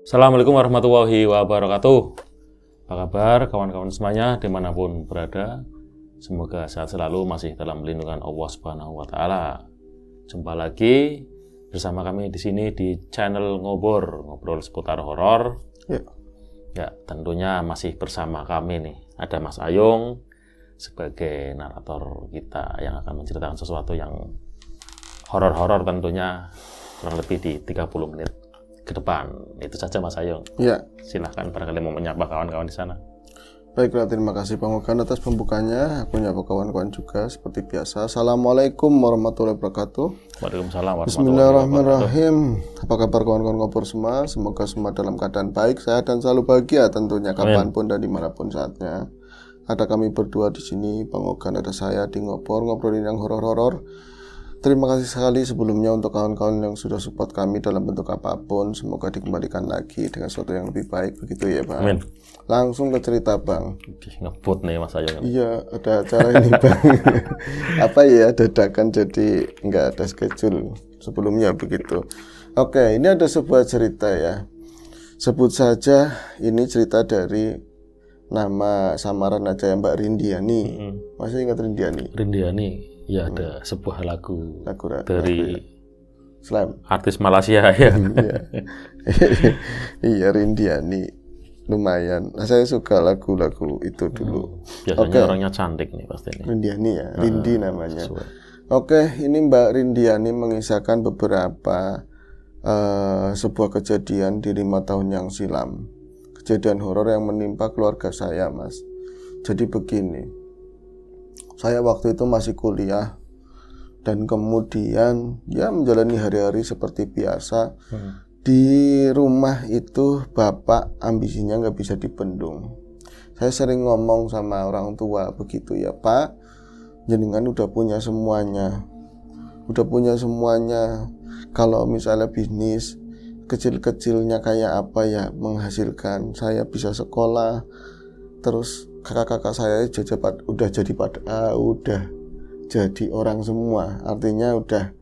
Assalamualaikum warahmatullahi wabarakatuh. Apa kabar kawan-kawan semuanya dimanapun berada? Semoga sehat selalu, masih dalam lindungan Allah Subhanahu wa Ta'ala. Jumpa lagi bersama kami di sini di channel ngobrol seputar horor. Ya, tentunya masih bersama kami nih. Ada Mas Ayung sebagai narator kita yang akan menceritakan sesuatu yang horor-horor tentunya kurang lebih di 30 menit ke depan. Itu saja Mas Ayung. Ya. Silahkan barangkali mau menyapa kawan-kawan di sana. Baiklah, terima kasih Bang Ogan atas pembukanya. Aku nyapa kawan-kawan juga seperti biasa. Assalamualaikum warahmatullahi wabarakatuh. Waalaikumsalam warahmatullahi wabarakatuh. Bismillahirrahmanirrahim. Apa kabar kawan-kawan ngobrol semua? Semoga semua dalam keadaan baik, sehat dan selalu bahagia tentunya kapanpun dan dimanapun saatnya. Ada kami berdua di sini, Bang Ogan, ada saya di ngobrolin yang horor-horor. Terima kasih sekali sebelumnya untuk kawan-kawan yang sudah support kami dalam bentuk apapun. Semoga dikembalikan lagi dengan sesuatu yang lebih baik, begitu ya Bang. Amin. Langsung ke cerita Bang. Ngebut nih Mas Ayung. Iya, ada acara ini Bang. Apa ya, dadakan jadi nggak ada schedule sebelumnya begitu. Oke, ini ada sebuah cerita ya. Sebut saja ini cerita dari nama samaran aja ya, Mbak Rindiani. Masih ingat Rindiani? Rindiani. Ya, ada sebuah lagu dari Slam, artis Malaysia ya. Iya, Rindiani lumayan. Nah, saya suka lagu-lagu itu dulu. Biasanya orangnya cantik nih pasti ini. Rindiani ya, Rindi namanya. Oke, ini Mbak Rindiani mengisahkan beberapa sebuah kejadian di 5 tahun yang silam. Kejadian horor yang menimpa keluarga saya, Mas. Jadi begini. Saya waktu itu masih kuliah dan kemudian ya menjalani hari-hari seperti biasa. Di rumah itu bapak ambisinya nggak bisa dibendung. Saya sering ngomong sama orang tua begitu ya, Pak, jenengan udah punya semuanya. Kalau misalnya bisnis kecil-kecilnya kayak apa ya menghasilkan, saya bisa sekolah, terus kakak-kakak saya udah jadi orang semua. Artinya udah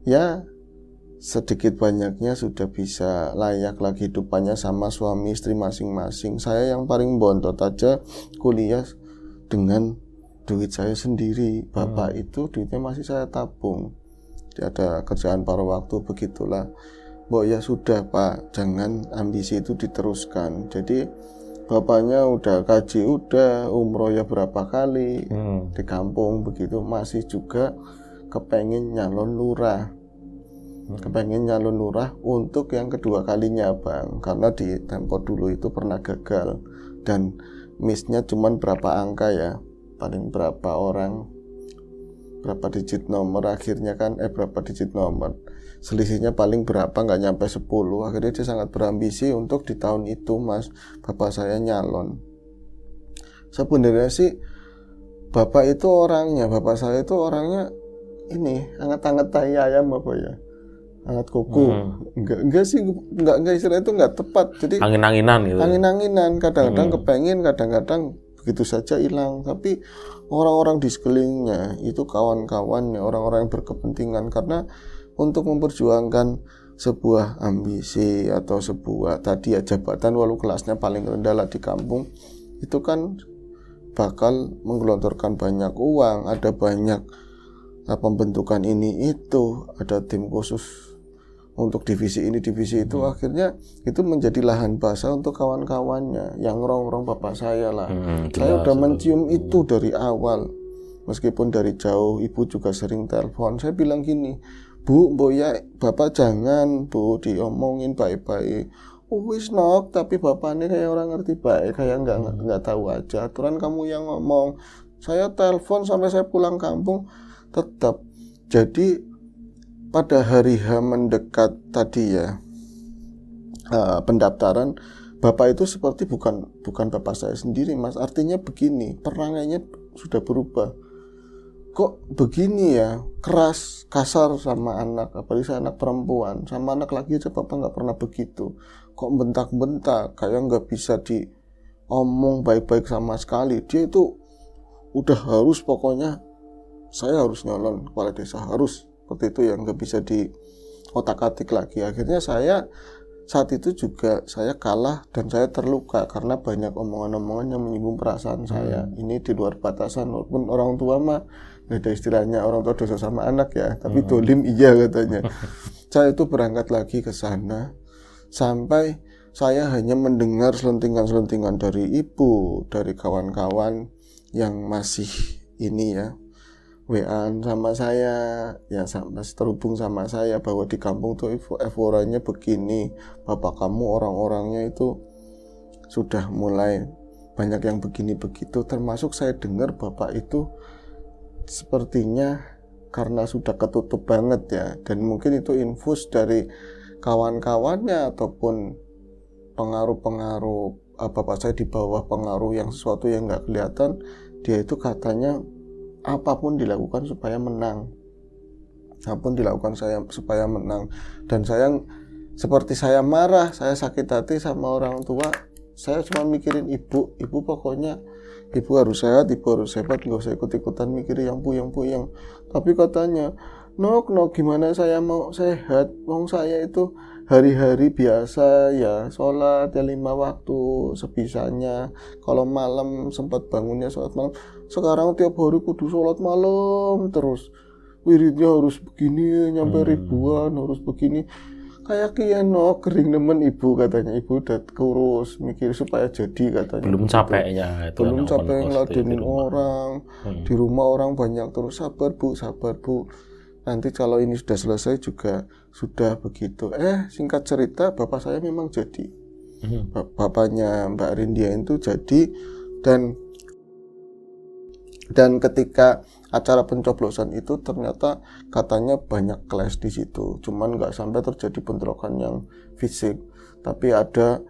ya sedikit banyaknya sudah bisa layak lagi hidupannya sama suami istri masing-masing. Saya yang paling bontot aja kuliah dengan duit saya sendiri. Bapak itu duitnya masih saya tabung. Dia ada kerjaan paruh waktu, begitulah. Mbok ya sudah Pak, jangan ambisi itu diteruskan. Jadi bapaknya udah kaji, udah umroh ya berapa kali di kampung begitu, masih juga kepengen nyalon lurah untuk yang kedua kalinya Bang, karena di tempo dulu itu pernah gagal dan missnya cuman berapa angka ya, paling berapa orang, berapa digit nomor, akhirnya kan berapa digit nomor, selisihnya paling berapa, nggak nyampe 10. Akhirnya dia sangat berambisi untuk di tahun itu Mas, bapak saya nyalon. Sebenarnya sih bapak saya itu orangnya ini hangat-hangat tai ayam apa ya, hangat kuku. Enggak sih, enggak istilah itu enggak tepat. Jadi angin-anginan gitu. Angin-anginan, kadang-kadang kepengen, kadang-kadang begitu saja hilang. Tapi orang-orang di sekelilingnya itu kawan-kawannya, orang-orang yang berkepentingan, karena untuk memperjuangkan sebuah ambisi atau sebuah tadi ya jabatan walau kelasnya paling rendah lah di kampung, itu kan bakal menggelontorkan banyak uang, ada banyak pembentukan ini itu, ada tim khusus untuk divisi ini divisi itu. Akhirnya itu menjadi lahan basah untuk kawan-kawannya yang ngerong-ngerong bapak saya lah. Saya udah mencium itu dari awal, meskipun dari jauh. Ibu juga sering telepon, saya bilang gini, Bu, ya bapak jangan Bu diomongin baik-baik. Wis nok, tapi bapaknya kayak orang ngerti baik, kayak nggak tahu aja. Aturan kamu yang ngomong. Saya telepon sampai saya pulang kampung tetap. Jadi pada hari H mendekat tadi ya, pendaftaran, bapak itu seperti bukan bapak saya sendiri Mas. Artinya begini, perangainya sudah berubah. Kok begini ya, keras, kasar sama anak, apalagi saya anak perempuan, sama anak laki aja bapak nggak pernah begitu. Kok bentak-bentak, kayak nggak bisa diomong baik-baik sama sekali. Dia itu udah harus, pokoknya saya harus nyalon kepala desa, harus seperti itu ya, nggak bisa di otak-atik lagi. Akhirnya saya saat itu juga saya kalah dan saya terluka karena banyak omongan-omongan yang menyinggung perasaan saya. Ini di luar batasan, walaupun orang tua mah nggak ada istilahnya orang tua dosa sama anak ya, tapi dolim iya katanya. Saya itu berangkat lagi ke sana sampai saya hanya mendengar selentingan-selentingan dari ibu, dari kawan-kawan yang masih ini ya WA sama saya, ya masih terhubung sama saya bahwa di kampung tuh eforanya begini, bapak kamu orang-orangnya itu sudah mulai banyak yang begini begitu, termasuk saya dengar bapak itu sepertinya karena sudah ketutup banget ya, dan mungkin itu infus dari kawan-kawannya ataupun pengaruh-pengaruh bapak saya di bawah pengaruh yang sesuatu yang nggak kelihatan. Dia itu katanya apapun dilakukan supaya menang, apapun dilakukan saya supaya menang. Dan saya seperti saya marah, saya sakit hati sama orang tua, saya cuma mikirin ibu pokoknya ibu harus sehat, ibu harus hebat, nggak usah ikut-ikutan mikir yang puyeng. Tapi katanya no gimana saya mau sehat, wong saya itu hari-hari biasa ya sholat ya 5 waktu sebisanya, kalau malam sempat bangunnya sholat malam, sekarang tiap hari kudu sholat malam terus, wiridnya harus begini nyampe ribuan, harus begini kayak kian kering nemen ibu katanya, ibu udah kurus mikir supaya jadi katanya, belum capeknya itu belum capek ngeladenin orang di rumah orang banyak, terus sabar bu nanti kalau ini sudah selesai juga sudah begitu. Singkat cerita bapak saya memang jadi, bapaknya Mbak Rindia itu jadi, dan ketika acara pencoblosan itu ternyata katanya banyak clash di situ, cuman nggak sampai terjadi bentrokan yang fisik, tapi ada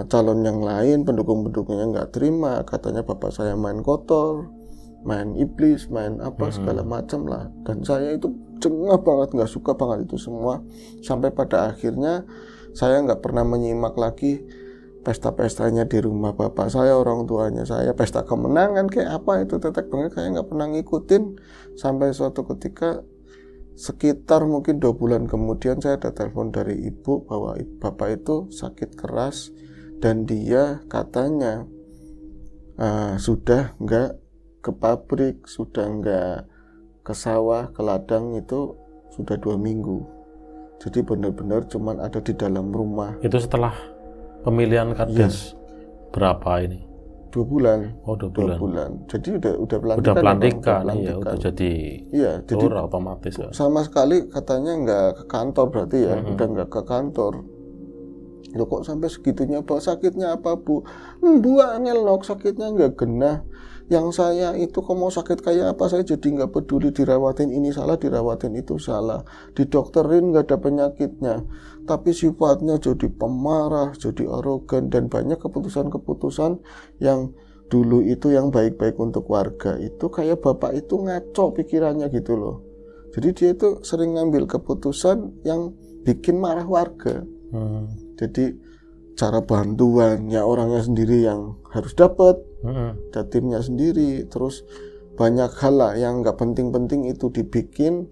calon yang lain pendukung-pendukungnya nggak terima, katanya bapak saya main kotor, main iblis, main apa segala macam lah, dan saya itu cengah banget, nggak suka banget itu semua, sampai pada akhirnya saya nggak pernah menyimak lagi pesta-pestanya di rumah bapak saya, orang tuanya saya, pesta kemenangan kayak apa itu tetek banget, kayak nggak pernah ngikutin. Sampai suatu ketika sekitar mungkin 2 bulan kemudian saya ada telepon dari ibu bahwa bapak itu sakit keras dan dia katanya sudah nggak ke pabrik, sudah nggak ke sawah, ke ladang, itu sudah 2 minggu. Jadi benar-benar cuman ada di dalam rumah. Itu setelah pemilihan Kades berapa ini? 2 bulan. Oh, 2 bulan. Jadi udah pelantikan. Udah pelantikan. Iya, udah jadi. Iya, jadi otomatis ya. Sama sekali katanya nggak ke kantor berarti ya, udah nggak ke kantor. Loh kok sampai segitunya, Pak? Sakitnya apa, Bu? Bu angel nok, sakitnya nggak genah. Yang saya itu kok mau sakit kayak apa, saya jadi nggak peduli, dirawatin ini salah, dirawatin itu salah, didokterin nggak ada penyakitnya, tapi sifatnya jadi pemarah, jadi arogan, dan banyak keputusan-keputusan yang dulu itu yang baik-baik untuk warga itu kayak bapak itu ngaco pikirannya gitu loh. Jadi dia itu sering ngambil keputusan yang bikin marah warga. Jadi cara bantuannya orangnya sendiri yang harus dapat, timnya sendiri, terus banyak hal lah yang nggak penting-penting itu dibikin,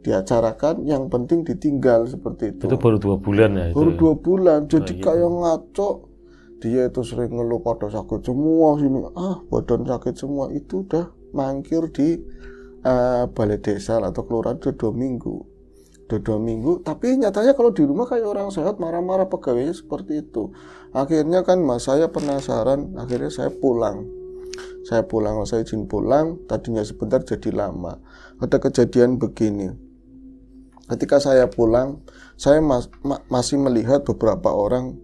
diacarakan, yang penting ditinggal seperti itu. Itu baru 2 bulan ya? Baru 2 bulan, jadi kayak ngaco. Dia itu sering ngeluh pada sakit semua sini, badan sakit semua, itu udah mangkir di balai desa atau kelurahan udah 2 minggu. Udah 2 minggu, tapi nyatanya kalau di rumah kayak orang sehat, marah-marah pegawainya seperti itu. Akhirnya kan mas, saya penasaran, akhirnya saya pulang, saya izin pulang, tadinya sebentar jadi lama. Ada kejadian begini, ketika saya pulang, saya masih melihat beberapa orang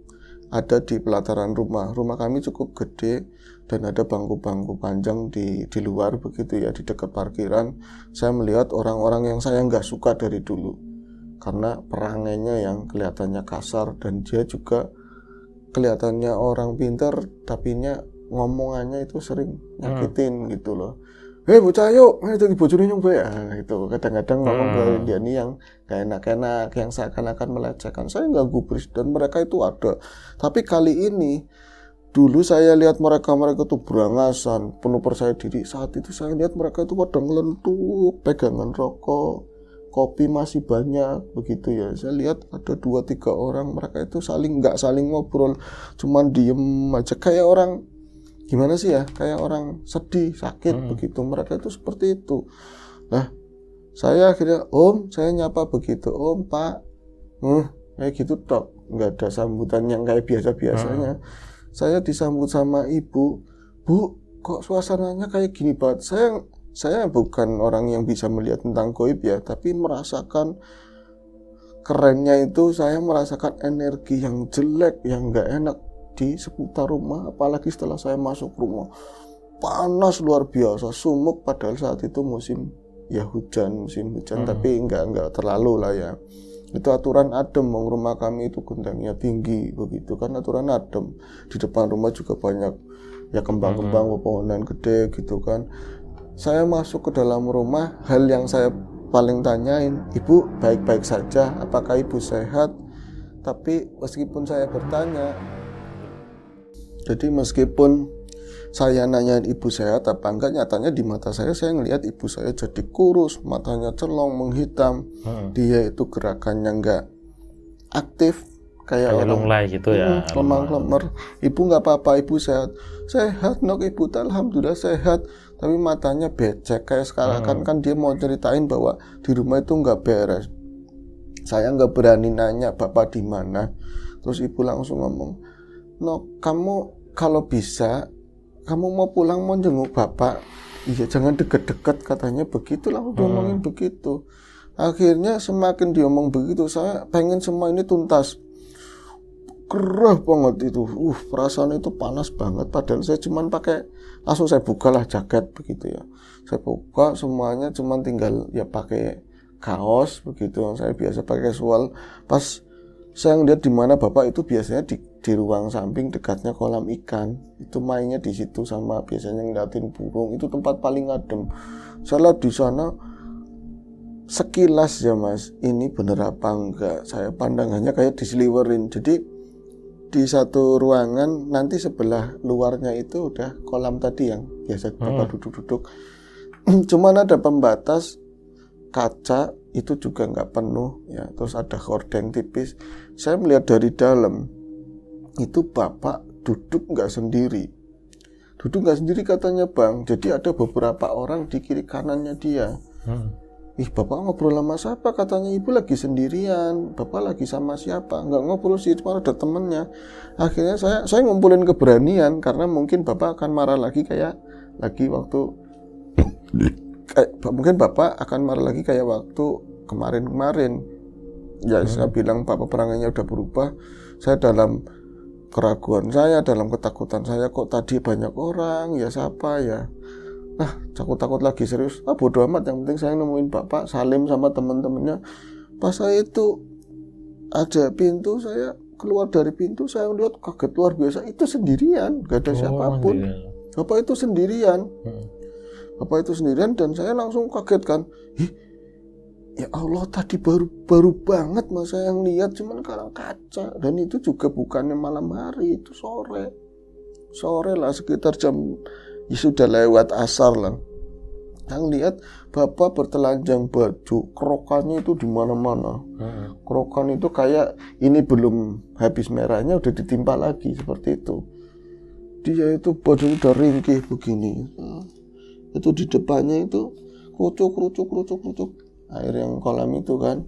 ada di pelataran rumah kami cukup gede, dan ada bangku-bangku panjang di luar begitu ya, di dekat parkiran. Saya melihat orang-orang yang saya nggak suka dari dulu, karena perangainya yang kelihatannya kasar, dan dia juga kelihatannya orang pintar, tapinya ngomongannya itu sering nyakitin gitu loh. Bocah yuk, jadi bojone nyombe gitu. Kadang-kadang ngomong ke dia nih yang gak enak-enak, yang seakan-akan melecehkan. Saya nggak gubris, dan mereka itu ada. Tapi kali ini, dulu saya lihat mereka tuh berangasan, penuh percaya diri. Saat itu saya lihat mereka itu pada ngelentuk, pegangan rokok, kopi masih banyak begitu ya. Saya lihat ada 2-3 orang, mereka itu nggak saling ngobrol, cuman diem aja kayak orang gimana sih ya, kayak orang sedih sakit begitu. Mereka itu seperti itu. Nah, saya akhirnya saya nyapa begitu, Pak, kayak gitu tok, nggak ada sambutan yang kayak biasa-biasanya. Saya disambut sama ibu, Bu, kok suasananya kayak gini banget. Saya bukan orang yang bisa melihat tentang gaib ya, tapi merasakan kerennya itu saya merasakan energi yang jelek, yang nggak enak di seputar rumah, apalagi setelah saya masuk rumah. Panas luar biasa, sumuk, padahal saat itu musim hujan, tapi nggak terlalu lah ya. Itu aturan adem, rumah kami itu gentengnya tinggi begitu kan, aturan adem. Di depan rumah juga banyak ya kembang-kembang, pepohonan gede gitu kan. Saya masuk ke dalam rumah, hal yang saya paling tanyain, Ibu baik-baik saja, apakah Ibu sehat? Tapi meskipun saya bertanya, jadi meskipun saya nanyain Ibu sehat apa enggak, nyatanya di mata saya ngelihat ibu saya jadi kurus, matanya celong, menghitam. Dia itu gerakannya enggak aktif, kayak orang lunglai gitu ya. Lemah-lemah. Ibu nggak apa-apa, Ibu sehat. Sehat nok Ibu, alhamdulillah sehat. Tapi matanya becek kayak sekarang kan dia mau ceritain bahwa di rumah itu nggak beres. Saya nggak berani nanya Bapak di mana. Terus Ibu langsung ngomong, Nok, kamu kalau bisa kamu mau pulang mau jenguk Bapak. Iya, jangan deket-deket katanya begitu, langsung diomongin begitu. Akhirnya semakin diomong begitu, saya pengen semua ini tuntas. Gerah banget itu, perasaan itu panas banget. Padahal saya cuman langsung saya bukalah jaket begitu ya. Saya buka semuanya, cuman tinggal ya pakai kaos begitu. Saya biasa pakai casual. Pas saya ngeliat di mana Bapak itu biasanya di ruang samping dekatnya kolam ikan. Itu mainnya di situ sama biasanya ngeliatin burung. Itu tempat paling adem. Saya lihat di sana sekilas ya Mas, ini bener apa enggak? Saya pandangannya kayak diseliwerin. Jadi di satu ruangan, nanti sebelah luarnya itu udah kolam tadi yang biasa Bapak duduk-duduk. Cuman ada pembatas kaca, itu juga nggak penuh ya. Terus ada hordeng tipis. Saya melihat dari dalam, itu Bapak duduk nggak sendiri. Duduk nggak sendiri katanya Bang. Jadi ada beberapa orang di kiri kanannya dia. Bapak ngobrol sama siapa? Katanya Ibu lagi sendirian. Bapak lagi sama siapa? Nggak ngobrol sih, cuma ada temennya. Akhirnya saya ngumpulin keberanian, karena mungkin Bapak akan marah lagi kayak waktu kemarin-kemarin. Ya saya bilang Bapak perangannya udah berubah. Saya dalam keraguan saya, dalam ketakutan saya, kok tadi banyak orang, ya siapa ya. Takut lagi serius. Bodo amat, yang penting saya nemuin Bapak, salim sama teman-temannya. Pas saya itu ada pintu, saya keluar dari pintu, saya lihat kaget luar biasa, itu sendirian, gak ada siapapun. Bapak itu sendirian. Bapak itu sendirian, dan saya langsung kaget kan. Ya Allah, tadi baru banget Mas saya yang lihat, cuman karang kaca. Dan itu juga bukannya malam hari, itu sore lah, sekitar jam sudah lewat asar lah. Yang lihat Bapak bertelanjang baju, kerokannya itu di mana-mana. Kerokan itu kayak ini belum habis merahnya udah ditimpa lagi, seperti itu. Dia itu badannya udah ringkih begini. Itu di depannya itu kerucuk air yang kolam itu kan.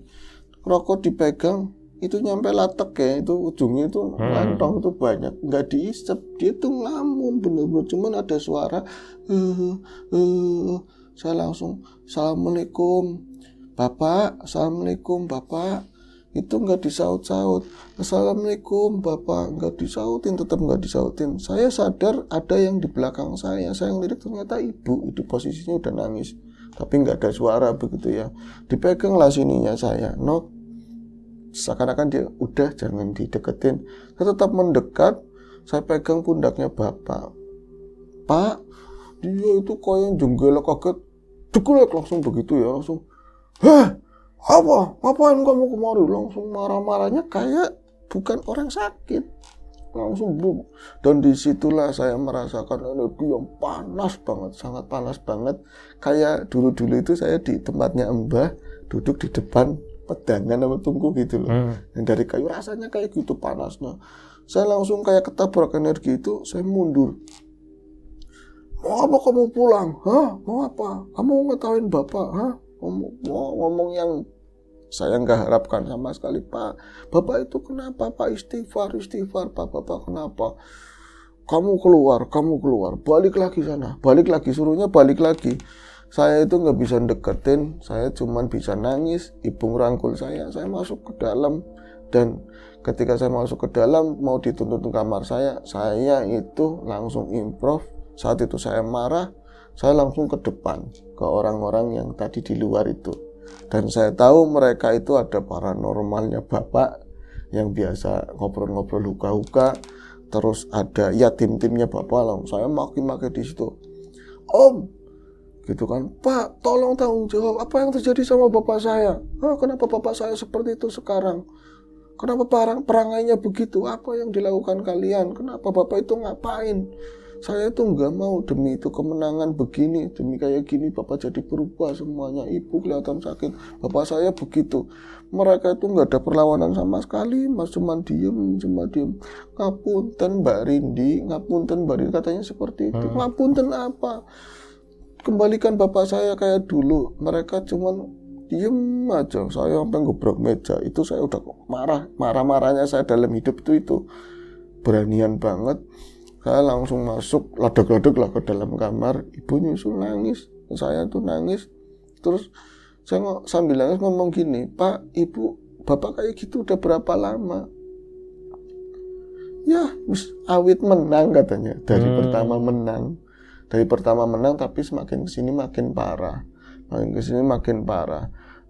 Rokok dipegang itu nyampe latek ya, itu ujungnya itu lantong, itu banyak, nggak diisep, dia tuh ngelamun bener-bener, cuman ada suara saya langsung Assalamualaikum Bapak, Assalamualaikum Bapak, itu nggak disaut-saut, Assalamualaikum Bapak, nggak disautin, tetap nggak disautin. Saya sadar ada yang di belakang saya ngelirik, ternyata ibu itu posisinya udah nangis, tapi nggak ada suara begitu ya. Dipegang lah sininya saya, Nok, seakan-akan dia udah jangan dideketin. Saya tetap mendekat, saya pegang pundaknya Bapak. Pak, dia itu kayak jenggelak kaget, degelek langsung begitu ya, langsung, ngapain kamu kemari? Langsung marah-marahnya kayak bukan orang sakit, langsung boom. Dan disitulah saya merasakan energi yang panas banget, sangat panas banget. Kayak dulu-dulu itu saya di tempatnya Mbah, duduk di depan pedangan sama tungku gitu loh. Yang dari kayu rasanya kayak gitu panasnya. Saya langsung kayak ketabrak energi itu, saya mundur. Mau apa kamu pulang? Hah? Mau apa? Kamu ngetawain bapak? Hah? Ngomong yang saya nggak harapkan sama sekali, Pak. Bapak itu kenapa, Pak? Istighfar, Pak. Bapak kenapa? Kamu keluar, balik lagi sana, balik lagi, suruhnya balik lagi. Saya itu nggak bisa deketin, saya cuman bisa nangis. Ibu ngerangkul saya masuk ke dalam. Dan ketika saya masuk ke dalam, mau dituntut ke kamar saya itu langsung improv. Saat itu saya marah, saya langsung ke depan, ke orang-orang yang tadi di luar itu. Dan saya tahu mereka itu ada paranormalnya bapak yang biasa ngobrol-ngobrol huka-huka. Terus ada ya tim-timnya bapak langsung saya maki-maki di situ. Om, gitu kan, Pak, tolong tanggung jawab apa yang terjadi sama bapak saya. Kenapa bapak saya seperti itu sekarang? Kenapa perangainya begitu? Apa yang dilakukan kalian? Kenapa bapak itu ngapain? Saya itu nggak mau demi itu kemenangan begini, demi kayak gini bapak jadi berubah semuanya. Ibu kelihatan sakit, bapak saya begitu. Mereka itu nggak ada perlawanan sama sekali, mas cuma diem. Ngapunten Mbak Rindi, katanya seperti itu. Ngapunten apa? Kembalikan bapak saya kayak dulu. Mereka cuma diem aja. Saya sampai ngobrol meja. Itu saya udah marah-marahnya saya dalam hidup itu beranian banget. Saya langsung masuk, ladek-ladek lah ke dalam kamar. Ibu nyusul nangis, saya tuh nangis. Terus saya sambil nangis ngomong gini, Pak, Ibu, Bapak kayak gitu udah berapa lama? Ya, awit menang katanya. Dari pertama menang, tapi semakin kesini makin parah.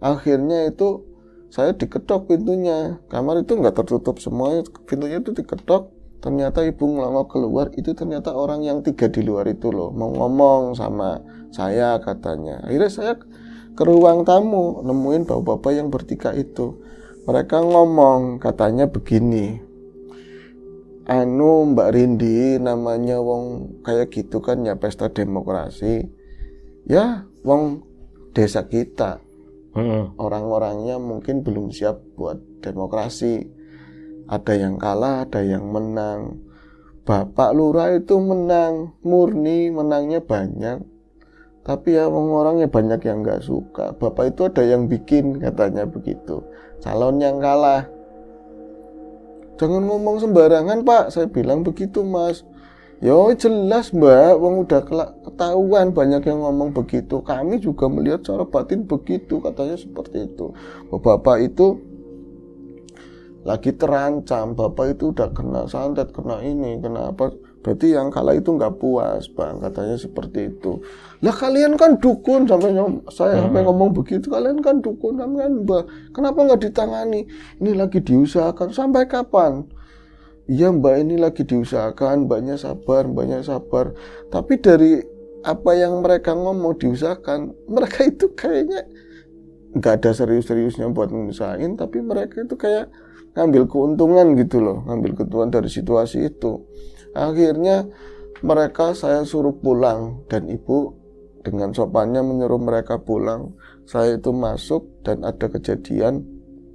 Akhirnya itu saya diketok pintunya. Kamar itu nggak tertutup semuanya, pintunya itu diketok. Ternyata ibu ngelongok keluar, itu ternyata orang yang 3 di luar itu loh, mau ngomong sama saya katanya. Akhirnya saya ke ruang tamu, nemuin bapak-bapak yang bertiga itu. Mereka ngomong, katanya begini, Mbak Rindi, namanya wong kayak gitu kan ya pesta demokrasi. Ya, wong desa kita. Orang-orangnya mungkin belum siap buat demokrasi. Ada yang kalah, ada yang menang. Bapak Lurah itu menang, murni menangnya banyak. Tapi ya orangnya banyak yang gak suka. Bapak itu ada yang bikin, katanya begitu. Calon yang kalah. Jangan ngomong sembarangan, Pak. Saya bilang begitu, Mas. Yo jelas, Mbak. Wong udah ketahuan banyak yang ngomong begitu. Kami juga melihat secara batin begitu, katanya seperti itu. Bapak itu lagi terancam, bapak itu udah kena santet, kena ini, kena apa, berarti yang kalah itu nggak puas, Bang, katanya seperti itu. Lah kalian kan dukun, sampai ngomong begitu, kalian kan dukun, kalian Mbak, kenapa nggak ditangani? Ini lagi diusahakan, sampai kapan? Iya Mbak, ini lagi diusahakan, Mbaknya sabar. Tapi dari apa yang mereka ngomong diusahakan, mereka itu kayaknya nggak ada serius-seriusnya buat ngusahain, tapi mereka itu kayak ngambil keuntungan gitu loh, ngambil keuntungan dari situasi itu. Akhirnya saya suruh pulang, dan ibu dengan sopannya menyuruh mereka pulang. Saya itu masuk, dan ada kejadian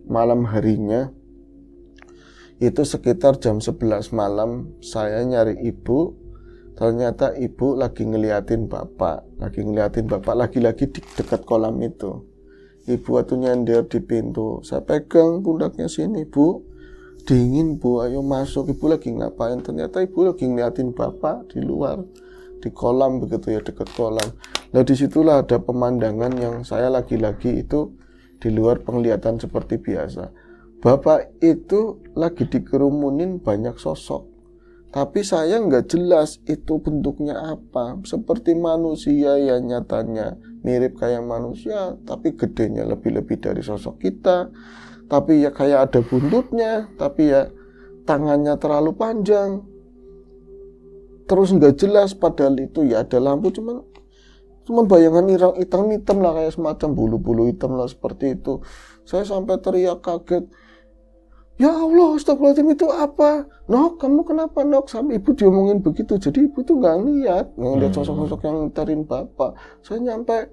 malam harinya itu sekitar jam 11 malam. Saya nyari ibu, ternyata ibu lagi ngeliatin bapak lagi-lagi di dekat kolam itu. Ibu waktu nyender di pintu, saya pegang pundaknya, sini Bu, dingin Bu, ayo masuk. Ibu lagi ngapain? Ternyata ibu lagi ngeliatin bapak di luar, di kolam begitu ya, dekat kolam. Nah disitulah ada pemandangan yang saya lagi-lagi itu di luar penglihatan seperti biasa. Bapak itu lagi dikerumunin banyak sosok, tapi saya nggak jelas itu bentuknya apa. Seperti manusia ya, nyatanya mirip kayak manusia, tapi gedenya lebih-lebih dari sosok kita. Tapi ya kayak ada buntutnya, tapi ya tangannya terlalu panjang. Terus nggak jelas, padahal itu ya ada lampu, cuman bayangan hitam-hitam lah, kayak semacam bulu-bulu hitam lah seperti itu. Saya sampai teriak kaget. Ya Allah, astagfirullahaladzim, itu apa? Nok, kamu kenapa Nok? Sampai ibu diomongin begitu. Jadi ibu tuh nggak ngeliat sosok-sosok yang ntarin bapak. Saya nyampe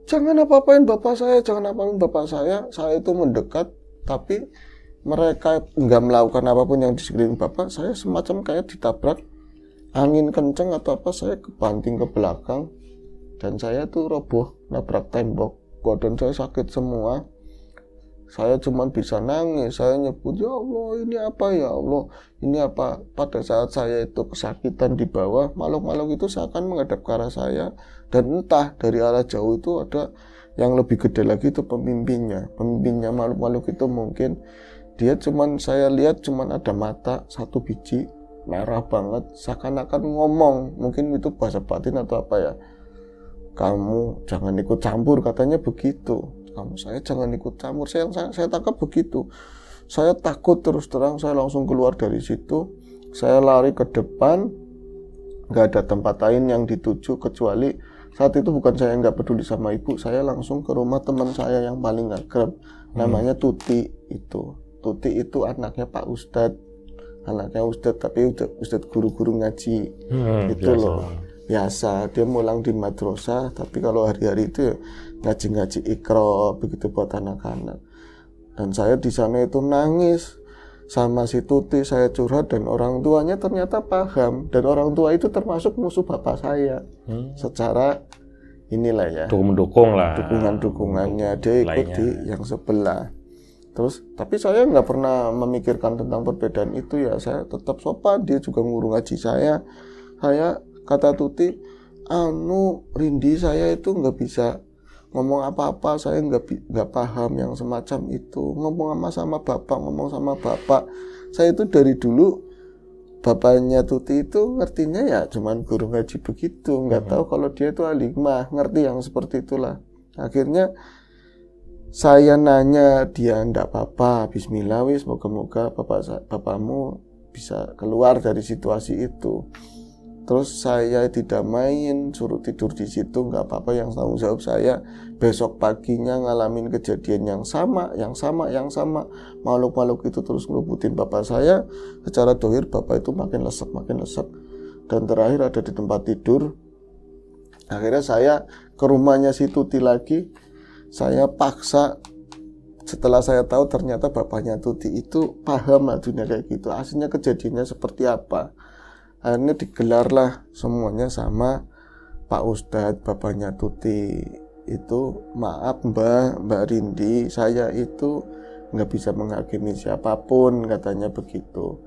jangan apa-apain bapak saya, jangan apa-apain bapak saya itu mendekat, tapi mereka nggak melakukan apapun yang di sekeliling bapak, saya semacam kayak ditabrak angin kenceng atau apa, saya kebanting ke belakang, dan saya tuh roboh, nabrak tembok, badan saya sakit semua. Saya cuma bisa nangis, saya nyebut, ya Allah ini apa, ya Allah ini apa. Pada saat saya itu kesakitan di bawah, makhluk-makhluk itu seakan menghadap ke arah saya, dan entah dari arah jauh itu ada yang lebih gede lagi, itu pemimpinnya makhluk-makhluk itu. Mungkin dia cuman, saya lihat cuman ada mata satu biji merah banget, seakan-akan ngomong, mungkin itu bahasa batin atau apa ya, kamu jangan ikut campur, katanya begitu. Saya jangan ikut campur, saya tangkap begitu. Saya takut, terus terang saya langsung keluar dari situ, saya lari ke depan. Nggak ada tempat lain yang dituju kecuali saat itu bukan saya nggak peduli sama ibu, saya langsung ke rumah teman saya yang paling akrab, namanya Tuti. Tuti itu anaknya Pak Ustadz, tapi Ustadz guru-guru ngaji. Itu biasa. Loh biasa, dia mulang di madrasah, tapi kalau hari-hari itu ya ngaji Iqra begitu buat anak-anak. Dan saya di sana itu nangis sama si Tuti, saya curhat, dan orang tuanya ternyata paham, dan orang tua itu termasuk musuh bapak saya. Secara inilah ya, mendukung lah, dukungannya dia ikut di yang sebelah. Terus tapi saya nggak pernah memikirkan tentang perbedaan itu ya, saya tetap sopan, dia juga ngurung ngaji saya. Kata Tuti, Rindi, saya itu nggak bisa ngomong apa-apa, saya nggak paham yang semacam itu. Ngomong sama bapak, saya itu dari dulu bapaknya Tuti itu ngertinya ya cuman guru ngaji begitu, nggak tahu kalau dia itu alimah, ngerti yang seperti itulah. Akhirnya saya nanya dia, ndak apa-apa, bismillah wis, moga-moga bapakmu bisa keluar dari situasi itu. Terus saya tidak main, suruh tidur di situ, nggak apa-apa, yang tanggung jawab saya. Besok paginya ngalamin kejadian yang sama. Makhluk-makhluk itu terus ngerubutin bapak saya. Secara dohir bapak itu makin lesek. Dan terakhir ada di tempat tidur. Akhirnya saya ke rumahnya si Tuti lagi. Saya paksa, setelah saya tahu ternyata bapaknya Tuti itu paham dunia kayak gitu, aslinya kejadiannya seperti apa. Akhirnya digelarlah semuanya sama Pak Ustadz, bapaknya Tuti itu. Maaf Mbak Rindi, saya itu nggak bisa menghakimi siapapun, katanya begitu.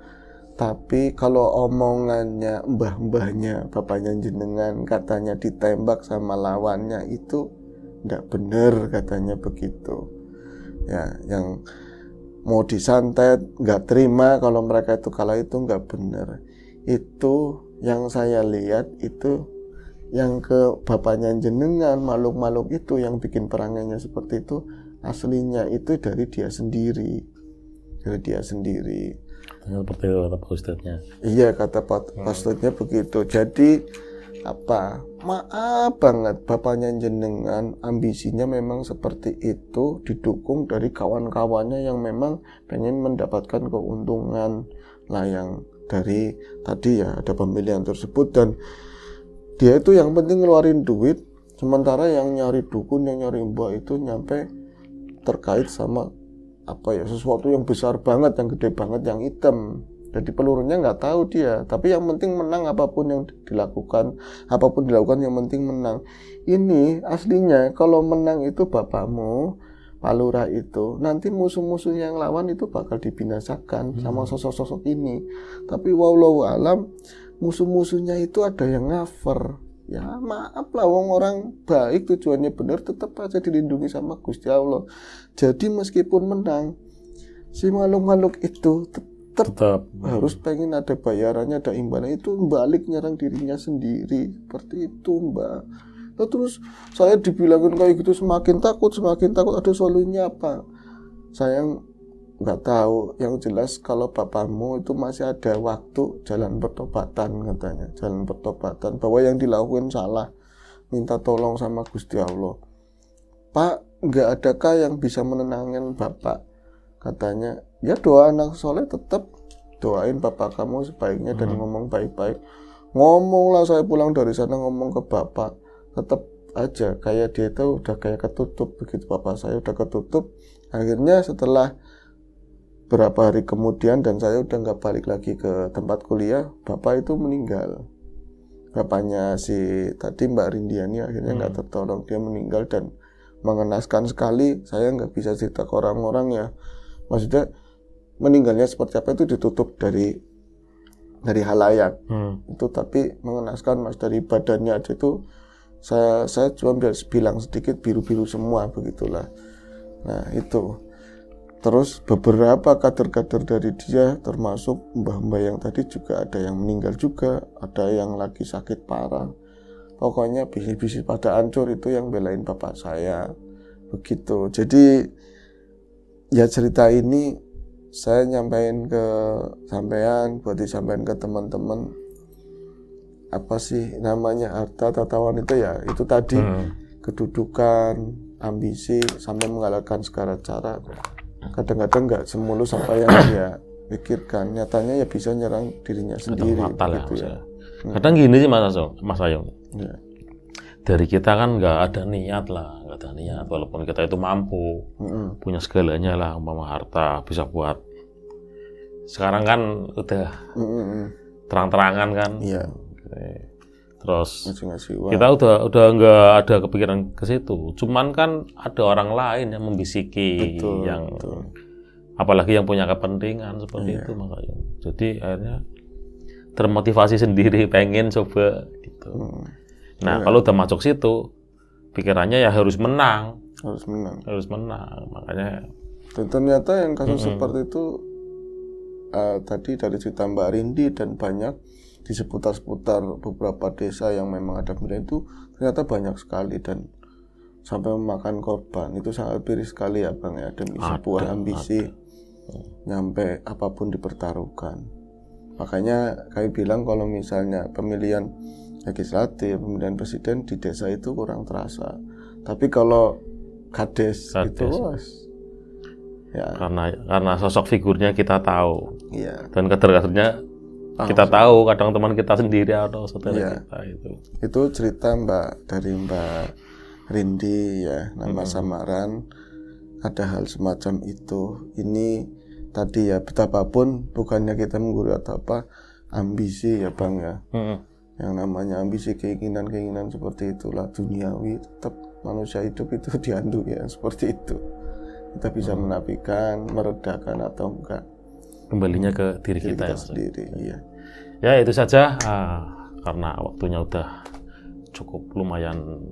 Tapi kalau omongannya mbah-mbahnya bapaknya jenengan, katanya ditembak sama lawannya, itu nggak bener, katanya begitu. Ya, yang mau disantet nggak terima kalau mereka itu kalah, itu nggak bener. Itu yang saya lihat, itu yang ke bapaknya jenengan, makhluk-makhluk itu yang bikin perangainya seperti itu, aslinya itu dari dia sendiri. Seperti itu kata Pak Ustadznya. Iya, kata Pak Ustadznya begitu. Jadi maaf banget, bapaknya jenengan ambisinya memang seperti itu, didukung dari kawan-kawannya yang memang pengen mendapatkan keuntungan lah, yang dari tadi ya ada pemilihan tersebut. Dan dia itu yang penting ngeluarin duit, sementara yang nyari dukun, yang nyari mbak itu nyampe terkait sama sesuatu yang besar banget, yang gede banget, yang hitam. Jadi pelurunya nggak tahu dia, tapi yang penting menang, apapun yang dilakukan yang penting menang. Ini aslinya kalau menang itu bapakmu, Pak Lurah itu, nanti musuh-musuh yang lawan itu bakal dibinasakan sama sosok-sosok ini. Tapi wallahu alam, musuh-musuhnya itu ada yang ngafir. Ya maaf lah, orang baik tujuannya benar, tetap aja dilindungi sama Gusti Allah. Jadi meskipun menang, si makhluk-makhluk itu tetap harus pengen ada bayarannya, ada imbalan, itu balik nyerang dirinya sendiri. Seperti itu Mbak. Terus saya dibilangin kayak gitu, semakin takut. Ada solusinya apa? Saya nggak tahu. Yang jelas kalau bapakmu itu masih ada waktu jalan pertobatan, katanya. Jalan pertobatan, bahwa yang dilakukan salah, minta tolong sama Gusti Allah. Pak, nggak adakah yang bisa menenangkan bapak? Katanya, ya doa anak soleh, tetap doain bapak kamu sebaiknya dan ngomong baik-baik. Ngomonglah, saya pulang dari sana ngomong ke bapak, tetap aja, kayak dia itu udah kayak ketutup begitu. Bapak saya udah ketutup. Akhirnya setelah berapa hari kemudian dan saya udah nggak balik lagi ke tempat kuliah, bapak itu meninggal. Bapaknya si tadi Mbak Rindiani akhirnya nggak tertolong, dia meninggal. Dan mengenaskan sekali, saya nggak bisa cerita ke orang-orang ya, maksudnya meninggalnya seperti apa itu ditutup dari halayak. Itu tapi mengenaskan Mas, dari badannya aja itu saya cuma bilang sedikit biru-biru semua begitulah. Nah itu. Terus beberapa kader-kader dari dia, termasuk mbah-mbah yang tadi juga ada yang meninggal juga, ada yang lagi sakit parah. Pokoknya bisnis-bisnis pada hancur, itu yang belain bapak saya. Begitu. Jadi ya cerita ini saya nyampein ke sampean, buat disampaikan ke teman-teman. Apa sih namanya harta tatawan itu ya, itu tadi kedudukan, ambisi, sampai mengalahkan segala cara. Kadang-kadang nggak semulus apa yang dia pikirkan, nyatanya ya bisa nyerang dirinya sendiri fatal gitu ya. Kadang gini sih Mas Ayung ya. Dari kita kan nggak ada niat walaupun kita itu mampu, punya segalanya lah, umpama harta bisa buat. Sekarang kan udah terang-terangan kan. Iya. Terus Ngasih kita udah nggak ada kepikiran ke situ. Cuman kan ada orang lain yang membisiki, betul. Apalagi yang punya kepentingan seperti itu makanya. Jadi akhirnya termotivasi sendiri pengen coba gitu. Nah kalau udah masuk situ, pikirannya ya harus menang. Makanya. Dan ternyata yang kasus seperti itu tadi dari cerita Mbak Rindi dan banyak di seputar-seputar beberapa desa yang memang ada kemudian itu ternyata banyak sekali dan sampai memakan korban. Itu sangat miris sekali ya Bang ya, demi sebuah ambisi nyampe apapun dipertaruhkan. Makanya kami bilang kalau misalnya pemilihan legislatif, pemilihan presiden di desa itu kurang terasa. Tapi kalau kades itu ya karena sosok figurnya kita tahu. Iya. Dan kader-kadernya kita tahu, kadang teman kita sendiri atau saudara kita itu cerita dari Mbak Rindi ya, nama samaran, ada hal semacam itu. Ini tadi ya, betapapun bukannya kita menggurui atau apa, ambisi ya Bang ya, yang namanya ambisi, keinginan seperti itulah duniawi, tetap manusia hidup itu diandung ya seperti itu. Kita bisa menafikan, meredakan atau enggak, kembalinya ke diri kita sendiri. Iya. Ya itu saja, karena waktunya udah cukup lumayan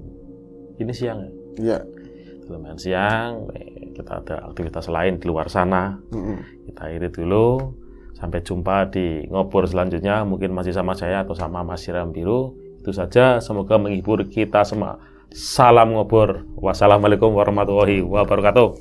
ini siang ya. Iya. Lumayan siang, kita ada aktivitas lain di luar sana. Kita akhiri dulu. Sampai jumpa di ngobrol selanjutnya, mungkin masih sama saya atau sama Mas Siram Biru. Itu saja, semoga menghibur kita semua. Salam ngobrol. Wassalamualaikum warahmatullahi wabarakatuh.